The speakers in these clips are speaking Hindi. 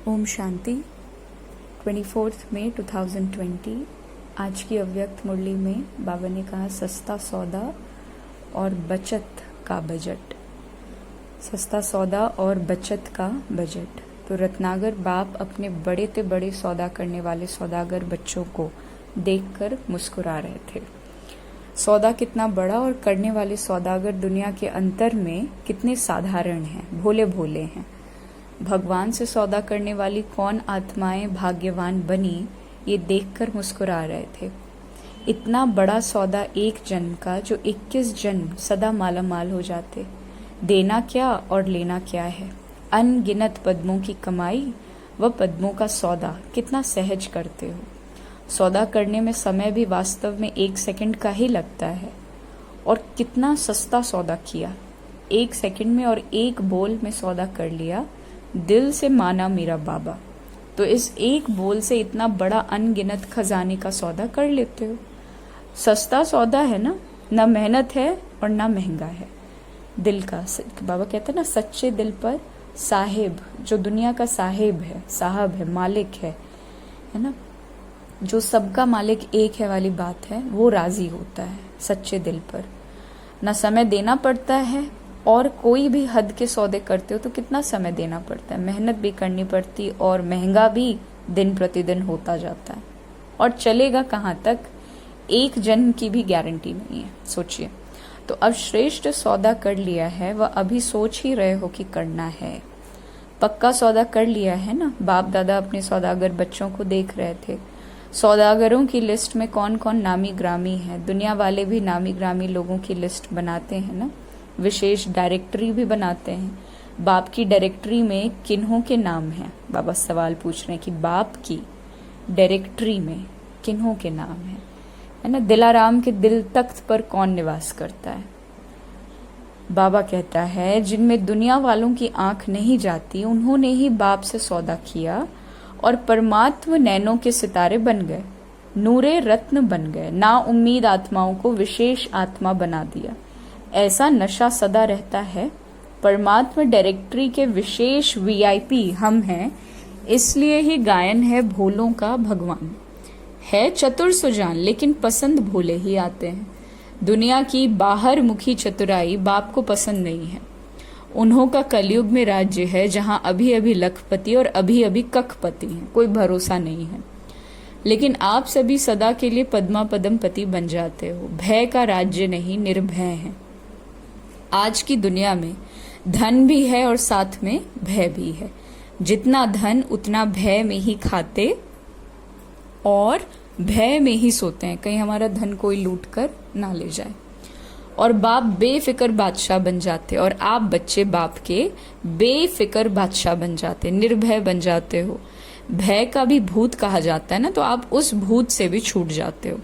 ओम शांति। 24 मई 2020 आज की अव्यक्त मुरली में बाबा ने कहा सस्ता सौदा और बचत का बजट। सस्ता सौदा और बचत का बजट। तो रत्नागर बाप अपने बड़े से बड़े सौदा करने वाले सौदागर बच्चों को देखकर मुस्कुरा रहे थे। सौदा कितना बड़ा और करने वाले सौदागर दुनिया के अंतर में कितने साधारण हैं, भोले भोले हैं। भगवान से सौदा करने वाली कौन आत्माएं भाग्यवान बनी, ये देखकर मुस्कुरा रहे थे। इतना बड़ा सौदा एक जन्म का, जो 21 जन्म सदा माला माल हो जाते। देना क्या और लेना क्या है। अनगिनत पद्मों की कमाई व पद्मों का सौदा कितना सहज करते हो। सौदा करने में समय भी वास्तव में 1 सेकंड का ही लगता है, और कितना सस्ता सौदा किया। 1 सेकंड में और 1 बोल में सौदा कर लिया। दिल से माना मेरा बाबा। तो इस 1 बोल से इतना बड़ा अनगिनत खजाने का सौदा कर लेते हो। सस्ता सौदा है ना मेहनत है और ना महंगा है। दिल का, बाबा कहते हैं ना, सच्चे दिल पर साहेब, जो दुनिया का साहेब है, साहब है, मालिक है ना, जो सबका मालिक एक है वाली बात है, वो राजी होता है सच्चे दिल पर। ना समय देना पड़ता है, और कोई भी हद के सौदे करते हो तो कितना समय देना पड़ता है, मेहनत भी करनी पड़ती, और महंगा भी दिन प्रतिदिन होता जाता है। और चलेगा कहाँ तक, 1 जन्म की भी गारंटी नहीं है। सोचिए। तो अब श्रेष्ठ सौदा कर लिया है, वह अभी सोच ही रहे हो कि करना है। पक्का सौदा कर लिया है ना। बाप दादा अपने सौदागर बच्चों को देख रहे थे। सौदागरों की लिस्ट में कौन कौन नामी ग्रामी है। दुनिया वाले भी नामी ग्रामी लोगों की लिस्ट बनाते हैं ना, विशेष डायरेक्टरी भी बनाते हैं। बाप की डायरेक्टरी में किन्हों के नाम हैं। बाबा सवाल पूछ रहे हैं कि बाप की डायरेक्टरी में किन्हों के नाम है ना। दिलाराम के दिल तख्त पर कौन निवास करता है। बाबा कहता है जिनमें दुनिया वालों की आंख नहीं जाती, उन्होंने ही बाप से सौदा किया और परमात्म नैनों के सितारे बन गए, नूरे रत्न बन गए। ना उम्मीद आत्माओं को विशेष आत्मा बना दिया। ऐसा नशा सदा रहता है। परमात्मा डायरेक्टरी के विशेष वीआईपी हम हैं, इसलिए ही गायन है भोलों का भगवान। है चतुर सुजान, लेकिन पसंद भोले ही आते हैं। दुनिया की बाहर मुखी चतुराई बाप को पसंद नहीं है। उन्हों का कलयुग में राज्य है, जहां अभी अभी लखपति और अभी अभी कखपति हैं, कोई भरोसा नहीं है। लेकिन आप सभी सदा के लिए पद्मा पदम पति बन जाते हो। भय का राज्य नहीं, निर्भय है। आज की दुनिया में धन भी है और साथ में भय भी है। जितना धन उतना भय में ही खाते और भय में ही सोते हैं, कहीं हमारा धन कोई लूट कर ना ले जाए। और बाप बेफिक्र बादशाह बन जाते, और आप बच्चे बाप के बेफिक्र बादशाह बन जाते, निर्भय बन जाते हो। भय का भी भूत कहा जाता है ना, तो आप उस भूत से भी छूट जाते हो।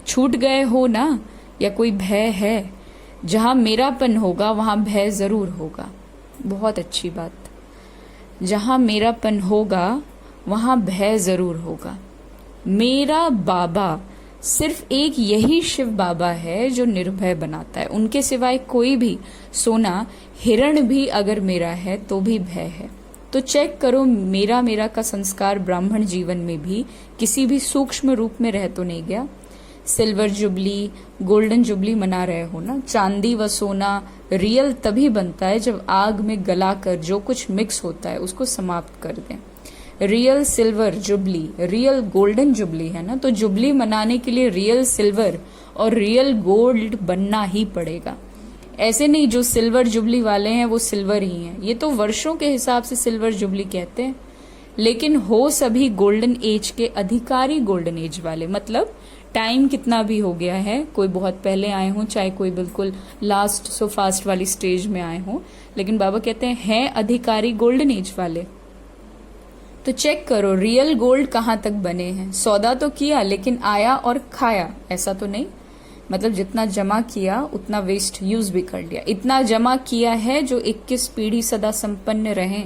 छूट गए हो ना, या कोई भय है। जहां मेरापन होगा वहां भय जरूर होगा। बहुत अच्छी बात। जहां मेरापन होगा वहां भय जरूर होगा। मेरा बाबा सिर्फ एक यही शिव बाबा है जो निर्भय बनाता है। उनके सिवाय कोई भी सोना हिरण भी अगर मेरा है तो भी भय है। तो चेक करो, मेरा मेरा का संस्कार ब्राह्मण जीवन में भी किसी भी सूक्ष्म रूप में रह तो नहीं गया। सिल्वर जुबली, गोल्डन जुबली मना रहे हो ना। चांदी व सोना रियल तभी बनता है जब आग में गलाकर जो कुछ मिक्स होता है उसको समाप्त कर दें। Real silver jubilee, real golden jubilee है ना। तो जुबली मनाने के लिए रियल सिल्वर और रियल गोल्ड बनना ही पड़ेगा। ऐसे नहीं जो सिल्वर जुबली वाले हैं वो सिल्वर ही हैं, ये तो वर्षों के हिसाब से सिल्वर जुबली कहते हैं। लेकिन हो सभी गोल्डन एज के अधिकारी गोल्डन एज वाले। मतलब टाइम कितना भी हो गया है, कोई बहुत पहले आए हों, चाहे कोई बिल्कुल लास्ट सो फास्ट वाली स्टेज में आए हों, लेकिन बाबा कहते हैं अधिकारी गोल्डन एज वाले। तो चेक करो रियल गोल्ड कहाँ तक बने हैं। सौदा तो किया, लेकिन आया और खाया ऐसा तो नहीं। मतलब जितना जमा किया उतना वेस्ट यूज भी कर लिया। इतना जमा किया है जो 21 पीढ़ी सदा संपन्न रहे।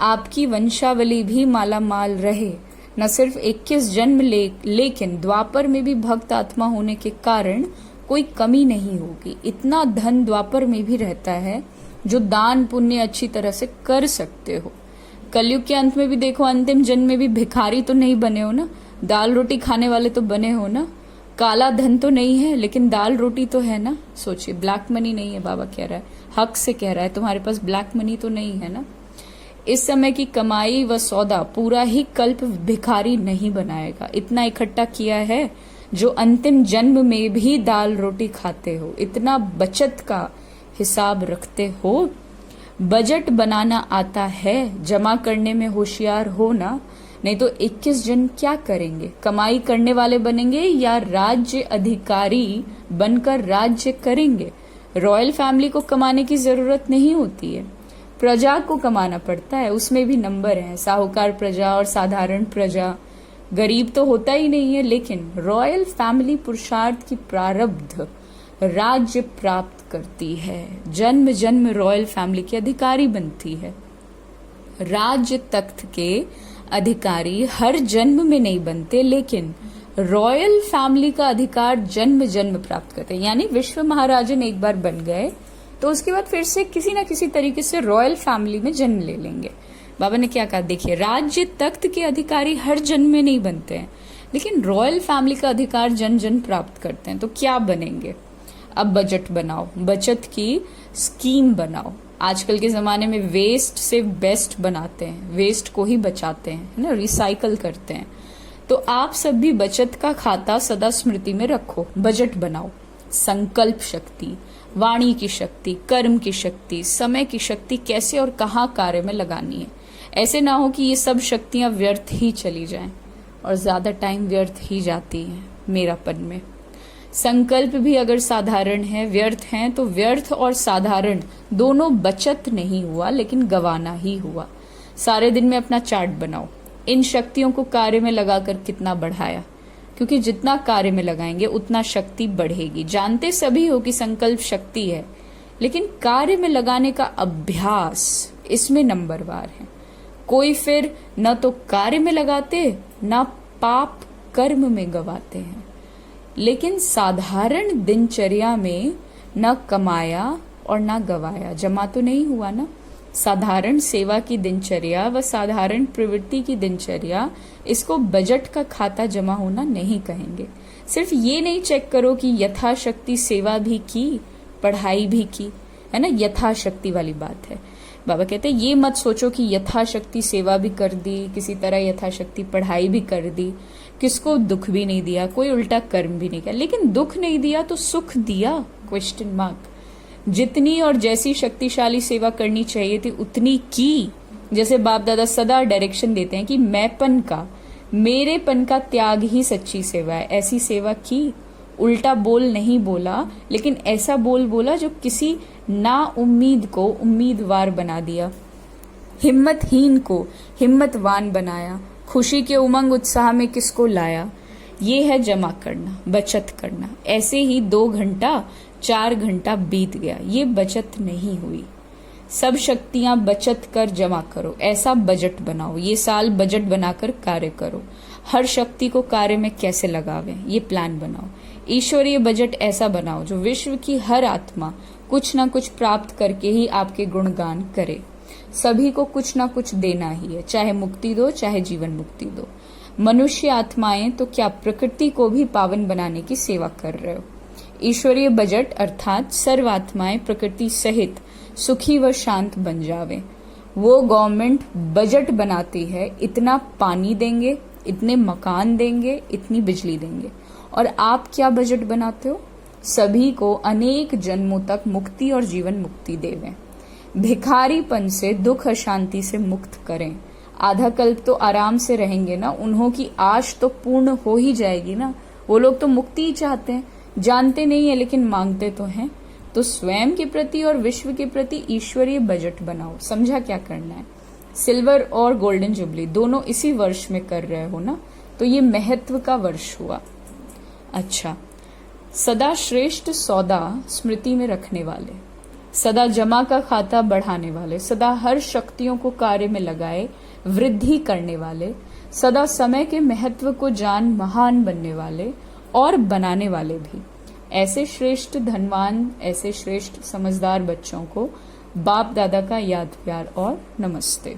आपकी वंशावली भी माला माल रहे। न सिर्फ 21 जन्म लेकिन द्वापर में भी भक्त आत्मा होने के कारण कोई कमी नहीं होगी। इतना धन द्वापर में भी रहता है जो दान पुण्य अच्छी तरह से कर सकते हो। कलयुग के अंत में भी देखो, अंतिम जन्म में भी भिखारी तो नहीं बने हो ना, दाल रोटी खाने वाले तो बने हो ना। काला धन तो नहीं है लेकिन दाल रोटी तो है ना। सोचिए, ब्लैक मनी नहीं है, बाबा कह रहा है, हक से कह रहा है, तुम्हारे पास ब्लैक मनी तो नहीं है ना। इस समय की कमाई व सौदा पूरा ही कल्प भिखारी नहीं बनाएगा। इतना इकट्ठा किया है जो अंतिम जन्म में भी दाल रोटी खाते हो, इतना बचत का हिसाब रखते हो। बजट बनाना आता है, जमा करने में होशियार हो ना, नहीं तो 21 जन क्या करेंगे? कमाई करने वाले बनेंगे या राज्य अधिकारी बनकर राज्य करेंगे? रॉयल फैमिली को कमाने की जरूरत नहीं होती है, प्रजा को कमाना पड़ता है। उसमें भी नंबर है, साहूकार प्रजा और साधारण प्रजा। गरीब तो होता ही नहीं है, लेकिन रॉयल फैमिली पुरुषार्थ की प्रारब्ध राज्य प्राप्त करती है, जन्म जन्म रॉयल फैमिली की अधिकारी बनती है। राज्य तख्त के अधिकारी हर जन्म में नहीं बनते, लेकिन रॉयल फैमिली का अधिकार जन्म जन्म प्राप्त करते हैं। यानी विश्व महाराजन एक बार बन गए तो उसके बाद फिर से किसी ना किसी तरीके से रॉयल फैमिली में जन्म ले लेंगे। बाबा ने क्या कहा, देखिए, राज्य तख्त के अधिकारी हर जन्म में नहीं बनते हैं, लेकिन रॉयल फैमिली का अधिकार जन जन प्राप्त करते हैं। तो क्या बनेंगे? अब बजट बनाओ, बचत की स्कीम बनाओ। आजकल के जमाने में वेस्ट से बेस्ट बनाते हैं, वेस्ट को ही बचाते हैं, है ना, रिसाइकल करते हैं। तो आप सब भी बचत का खाता सदा स्मृति में रखो, बजट बनाओ। संकल्प शक्ति, वाणी की शक्ति, कर्म की शक्ति, समय की शक्ति कैसे और कहाँ कार्य में लगानी है। ऐसे ना हो कि ये सब शक्तियां व्यर्थ ही चली जाएं, और ज्यादा टाइम व्यर्थ ही जाती है मेरापन में। संकल्प भी अगर साधारण है, व्यर्थ हैं, तो व्यर्थ और साधारण दोनों बचत नहीं हुआ, लेकिन गवाना ही हुआ। सारे दिन में अपना चार्ट बनाओ, इन शक्तियों को कार्य में लगाकर कितना बढ़ाया, क्योंकि जितना कार्य में लगाएंगे उतना शक्ति बढ़ेगी। जानते सभी हो कि संकल्प शक्ति है, लेकिन कार्य में लगाने का अभ्यास इसमें नंबरवार है। कोई फिर न तो कार्य में लगाते, न पाप कर्म में गवाते हैं। लेकिन साधारण दिनचर्या में न कमाया और न गवाया, जमा तो नहीं हुआ ना। साधारण सेवा की दिनचर्या व साधारण प्रवृत्ति की दिनचर्या, इसको बजट का खाता जमा होना नहीं कहेंगे। सिर्फ ये नहीं चेक करो कि यथाशक्ति सेवा भी की, पढ़ाई भी की, है ना, यथाशक्ति वाली बात है। बाबा कहते हैं ये मत सोचो कि यथाशक्ति सेवा भी कर दी, किसी तरह यथाशक्ति पढ़ाई भी कर दी, किसको दुख भी नहीं दिया, कोई उल्टा कर्म भी नहीं किया। लेकिन दुख नहीं दिया तो सुख दिया? Question mark. जितनी और जैसी शक्तिशाली सेवा करनी चाहिए थी उतनी की। जैसे बाप दादा सदा डायरेक्शन देते हैं कि मैंपन का, मेरेपन का त्याग ही सच्ची सेवा है। ऐसी सेवा की, उल्टा बोल नहीं बोला, लेकिन ऐसा बोल बोला जो किसी ना उम्मीद को उम्मीदवार बना दिया, हिम्मतहीन को हिम्मतवान बनाया, खुशी के उमंग उत्साह में किसको लाया। ये है जमा करना, बचत करना। ऐसे ही 2 घंटा 4 घंटा बीत गया, ये बचत नहीं हुई। सब शक्तियां बचत कर जमा करो, ऐसा बजट बनाओ। ये साल बजट बनाकर कार्य करो। हर शक्ति को कार्य में कैसे लगावें, ये प्लान बनाओ। ईश्वरीय बजट ऐसा बनाओ जो विश्व की हर आत्मा कुछ ना कुछ प्राप्त करके ही आपके गुणगान करे। सभी को कुछ ना कुछ देना ही है, चाहे मुक्ति दो, चाहे जीवन मुक्ति दो। मनुष्य आत्माएं तो क्या, प्रकृति को भी पावन बनाने की सेवा कर रहे हो। ईश्वरीय बजट अर्थात सर्व आत्माएं प्रकृति सहित सुखी व शांत बन जावे। वो गवर्नमेंट बजट बनाती है, इतना पानी देंगे, इतने मकान देंगे, इतनी बिजली देंगे। और आप क्या बजट बनाते हो? सभी को अनेक जन्मों तक मुक्ति और जीवन मुक्ति देवें। भिखारीपन से, दुख अशांति से मुक्त करें। आधा कल्प तो आराम से रहेंगे ना, उन्हों की आश तो पूर्ण हो ही जाएगी ना। वो लोग तो मुक्ति ही चाहते हैं, जानते नहीं है लेकिन मांगते तो हैं। तो स्वयं के प्रति और विश्व के प्रति ईश्वरीय बजट बनाओ। समझा क्या करना है? सिल्वर और गोल्डन जुबली दोनों इसी वर्ष में कर रहे हो ना, तो ये महत्व का वर्ष हुआ। अच्छा, सदा श्रेष्ठ सौदा स्मृति में रखने वाले, सदा जमा का खाता बढ़ाने वाले, सदा हर शक्तियों को कार्य में लगाए वृद्धि करने वाले, सदा समय के महत्व को जान महान बनने वाले और बनाने वाले भी, ऐसे श्रेष्ठ धनवान, ऐसे श्रेष्ठ समझदार बच्चों को बाप दादा का याद प्यार और नमस्ते।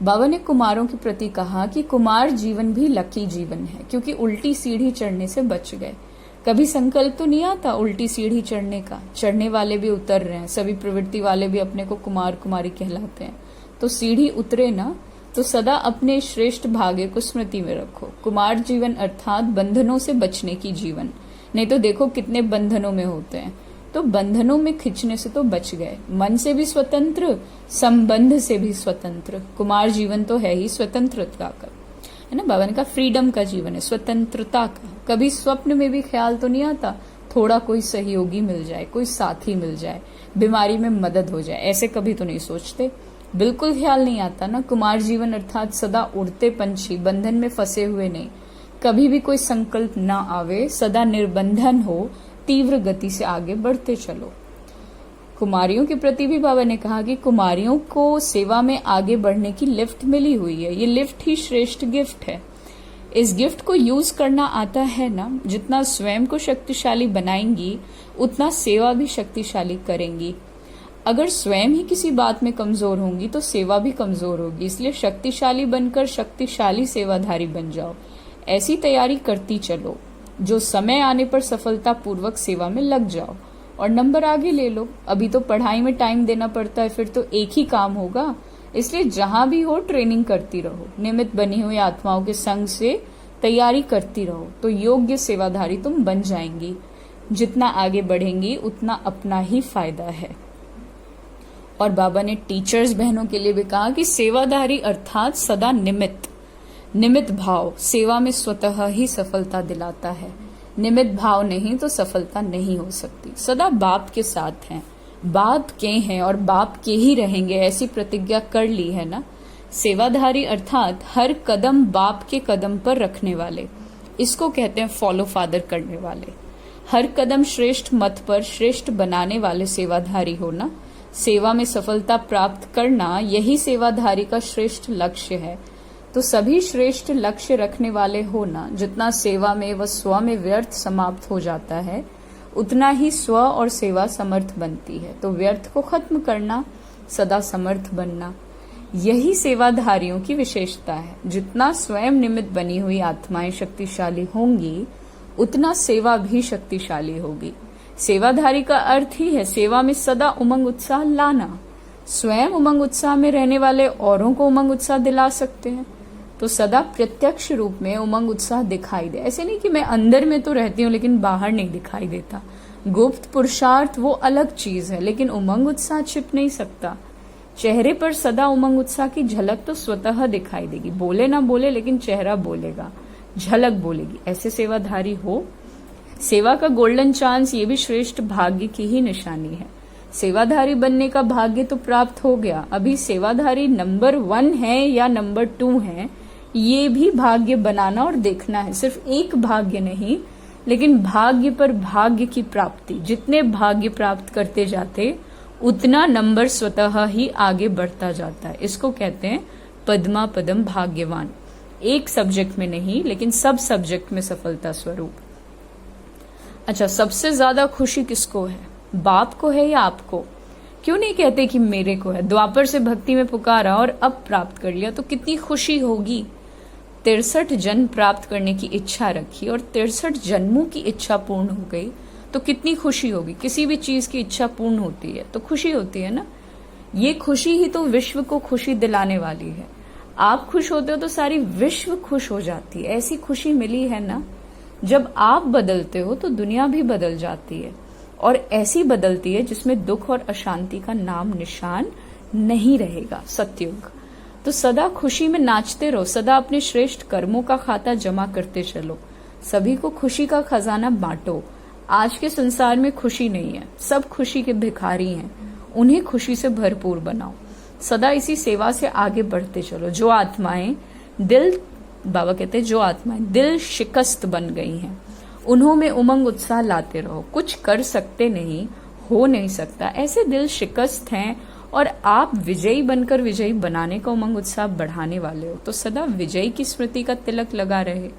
बाबा ने कुमारों के प्रति कहा कि कुमार जीवन भी लकी जीवन है, क्योंकि उल्टी सीढ़ी चढ़ने से बच गए। कभी संकल्प तो नहीं आता उल्टी सीढ़ी चढ़ने का, चढ़ने वाले भी उतर रहे हैं, सभी प्रवृत्ति वाले भी अपने को कुमार कुमारी कहलाते हैं। तो सीढ़ी उतरे ना, तो सदा अपने श्रेष्ठ भाग्य को स्मृति में रखो। कुमार जीवन अर्थात बंधनों से बचने की जीवन। नहीं तो देखो कितने बंधनों में होते हैं, तो बंधनों में खिंचने से तो बच गए। मन से भी स्वतंत्र, संबंध से भी स्वतंत्र। कुमार जीवन तो है ही स्वतंत्रता का, है ना। बाबा ने कहा फ्रीडम का जीवन है, स्वतंत्रता का। कभी स्वप्न में भी ख्याल तो नहीं आता थोड़ा कोई सहयोगी मिल जाए, कोई साथी मिल जाए, बीमारी में मदद हो जाए, ऐसे कभी तो नहीं सोचते, बिल्कुल ख्याल नहीं आता ना। कुमार जीवन अर्थात सदा उड़ते पंछी, बंधन में फंसे हुए नहीं। कभी भी कोई संकल्प ना आवे, सदा निर्बंधन हो, तीव्र गति से आगे बढ़ते चलो। कुमारियों के प्रति भी बाबा ने कहा कि कुमारियों को सेवा में आगे बढ़ने की लिफ्ट मिली हुई है। ये लिफ्ट ही श्रेष्ठ गिफ्ट है। इस गिफ्ट को यूज करना आता है ना, जितना स्वयं को शक्तिशाली बनाएंगी उतना सेवा भी शक्तिशाली करेंगी। अगर स्वयं ही किसी बात में कमजोर होंगी तो सेवा भी कमजोर होगी। इसलिए शक्तिशाली बनकर शक्तिशाली सेवाधारी बन जाओ। ऐसी तैयारी करती चलो जो समय आने पर सफलता पूर्वक सेवा में लग जाओ और नंबर आगे ले लो। अभी तो पढ़ाई में टाइम देना पड़ता है, फिर तो एक ही काम होगा। इसलिए जहां भी हो ट्रेनिंग करती रहो, निमित्त बनी हुई आत्माओं के संग से तैयारी करती रहो, तो योग्य सेवाधारी तुम बन जाएंगी। जितना आगे बढ़ेंगी उतना अपना ही फायदा है। और बाबा ने टीचर्स बहनों के लिए भी कहा कि सेवाधारी अर्थात सदा निमित्त भाव सेवा में स्वतः ही सफलता दिलाता है। निमित्त भाव नहीं तो सफलता नहीं हो सकती। सदा बाप के साथ हैं, बाप के हैं और बाप के ही रहेंगे, ऐसी प्रतिज्ञा कर ली है ना। सेवाधारी अर्थात हर कदम बाप के कदम पर रखने वाले, इसको कहते हैं फॉलो फादर करने वाले। हर कदम श्रेष्ठ मत पर श्रेष्ठ बनाने वाले सेवाधारी होना, सेवा में सफलता प्राप्त करना, यही सेवाधारी का श्रेष्ठ लक्ष्य है। तो सभी श्रेष्ठ लक्ष्य रखने वाले होना। जितना सेवा में व स्व में व्यर्थ समाप्त हो जाता है उतना ही स्व और सेवा समर्थ बनती है। तो व्यर्थ को खत्म करना, सदा समर्थ बनना, यही सेवाधारियों की विशेषता है। जितना स्वयं निमित्त बनी हुई आत्माएं शक्तिशाली होंगी उतना सेवा भी शक्तिशाली होगी। सेवाधारी का अर्थ ही है सेवा में सदा उमंग उत्साह लाना। स्वयं उमंग उत्साह में रहने वाले औरों को उमंग उत्साह दिला सकते हैं। तो सदा प्रत्यक्ष रूप में उमंग उत्साह दिखाई दे। ऐसे नहीं कि मैं अंदर में तो रहती हूँ लेकिन बाहर नहीं दिखाई देता। गुप्त पुरुषार्थ वो अलग चीज है, लेकिन उमंग उत्साह छिप नहीं सकता। चेहरे पर सदा उमंग उत्साह की झलक तो स्वतः दिखाई देगी। बोले ना बोले लेकिन चेहरा बोलेगा, झलक बोलेगी। ऐसे सेवाधारी हो। सेवा का गोल्डन चांस ये भी श्रेष्ठ भाग्य की ही निशानी है। सेवाधारी बनने का भाग्य तो प्राप्त हो गया, अभी सेवाधारी नंबर 1 है या नंबर 2 है, ये भी भाग्य बनाना और देखना है। सिर्फ एक भाग्य नहीं, लेकिन भाग्य पर भाग्य की प्राप्ति। जितने भाग्य प्राप्त करते जाते उतना नंबर स्वतः ही आगे बढ़ता जाता है। इसको कहते हैं पद्मा पदम भाग्यवान। एक सब्जेक्ट में नहीं लेकिन सब सब्जेक्ट में सफलता स्वरूप। अच्छा, सबसे ज्यादा खुशी किसको है? बाप को है या आपको? क्यों नहीं कहते कि मेरे को है? द्वापर से भक्ति में पुकारा और अब प्राप्त कर लिया तो कितनी खुशी होगी। 63 जन्म प्राप्त करने की इच्छा रखी और 63 जन्मों की इच्छा पूर्ण हो गई तो कितनी खुशी होगी। किसी भी चीज की इच्छा पूर्ण होती है तो खुशी होती है ना। ये खुशी ही तो विश्व को खुशी दिलाने वाली है। आप खुश होते हो तो सारी विश्व खुश हो जाती है। ऐसी खुशी मिली है ना। जब आप बदलते हो तो दुनिया भी बदल जाती है, और ऐसी बदलती है जिसमें दुख और अशांति का नाम निशान नहीं रहेगा। सतयुग। तो सदा खुशी में नाचते रहो, सदा अपने श्रेष्ठ कर्मों का खाता जमा करते चलो, सभी को खुशी का खजाना बांटो। आज के संसार में खुशी नहीं है, सब खुशी के भिखारी हैं, उन्हें खुशी से भरपूर बनाओ। सदा इसी सेवा से आगे बढ़ते चलो। जो आत्माएं बाबा कहते हैं जो आत्माएं दिल शिकस्त बन गई हैं उन्होंने उमंग उत्साह लाते रहो। कुछ कर सकते नहीं, हो नहीं सकता, ऐसे दिल शिकस्त हैं और आप विजयी बनकर विजयी बनाने का उमंग उत्साह बढ़ाने वाले हो। तो सदा विजयी की स्मृति का तिलक लगा रहे।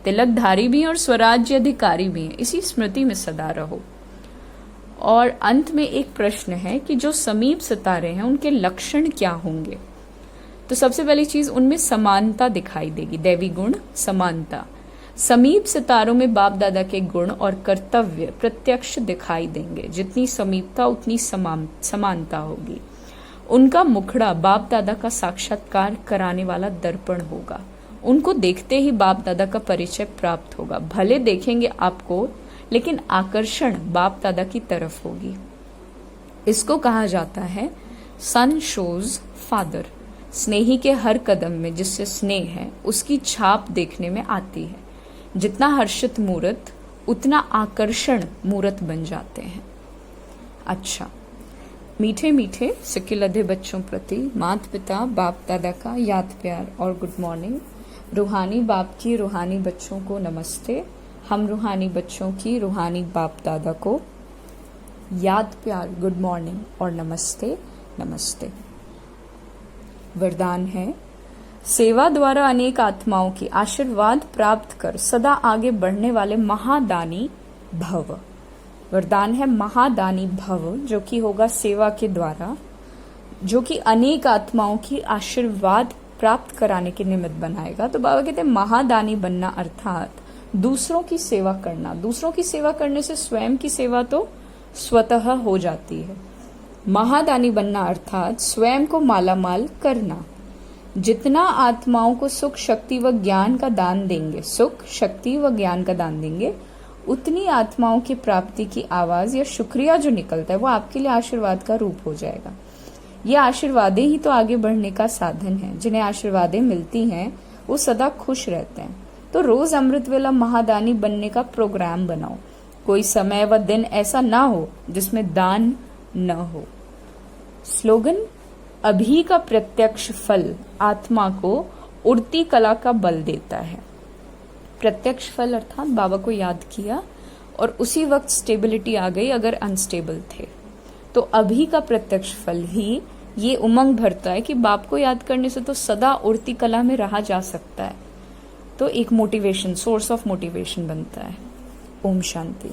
तिलकधारी भी हैं और स्वराज्य अधिकारी भी हैं, इसी स्मृति में सदा रहो। और अंत में एक प्रश्न है कि जो समीप सितारे हैं उनके लक्षण क्या होंगे? तो सबसे पहली चीज उनमें समानता दिखाई देगी, दैवी गुण समानता। समीप सितारों में बाप दादा के गुण और कर्तव्य प्रत्यक्ष दिखाई देंगे। जितनी समीपता उतनी समानता होगी। उनका मुखड़ा बाप दादा का साक्षात्कार कराने वाला दर्पण होगा। उनको देखते ही बाप दादा का परिचय प्राप्त होगा। भले देखेंगे आपको, लेकिन आकर्षण बाप दादा की तरफ होगी। इसको कहा जाता है सन शोज फादर। स्नेही के हर कदम में जिससे स्नेह है उसकी छाप देखने में आती है। जितना हर्षित मूर्त उतना आकर्षण मूर्त बन जाते हैं। अच्छा, मीठे मीठे सिक्किलधे बच्चों प्रति माता पिता बाप दादा का याद प्यार और गुड मॉर्निंग। रूहानी बाप की रूहानी बच्चों को नमस्ते। हम रूहानी बच्चों की रूहानी बाप दादा को याद प्यार, गुड मॉर्निंग और नमस्ते नमस्ते। वरदान है, सेवा द्वारा अनेक आत्माओं की आशीर्वाद प्राप्त कर सदा आगे बढ़ने वाले महादानी भव। वरदान है महादानी भव, जो कि होगा सेवा के द्वारा, जो कि अनेक आत्माओं की आशीर्वाद प्राप्त कराने के निमित्त बनाएगा। तो बाबा कहते हैं महादानी बनना अर्थात दूसरों की सेवा करना। दूसरों की सेवा करने से स्वयं की सेवा तो स्वतः हो जाती है। महादानी बनना अर्थात स्वयं को मालामाल करना। जितना आत्माओं को सुख शक्ति व ज्ञान का दान देंगे, सुख शक्ति व ज्ञान का दान देंगे, उतनी आत्माओं की प्राप्ति की आवाज या शुक्रिया जो निकलता है वो आपके लिए आशीर्वाद का रूप हो जाएगा। ये आशीर्वादें ही तो आगे बढ़ने का साधन है। जिन्हें आशीर्वादें मिलती हैं वो सदा खुश रहते हैं। तो रोज अमृत वेला महादानी बनने का प्रोग्राम बनाओ। कोई समय व दिन ऐसा ना हो जिसमें दान न हो। स्लोगन, अभी का प्रत्यक्ष फल आत्मा को उड़ती कला का बल देता है। प्रत्यक्ष फल अर्थात बाबा को याद किया और उसी वक्त स्टेबिलिटी आ गई अगर अनस्टेबल थे, तो अभी का प्रत्यक्ष फल ही ये उमंग भरता है कि बाप को याद करने से तो सदा उड़ती कला में रहा जा सकता है। तो एक मोटिवेशन, सोर्स ऑफ मोटिवेशन बनता है। ओम शांति।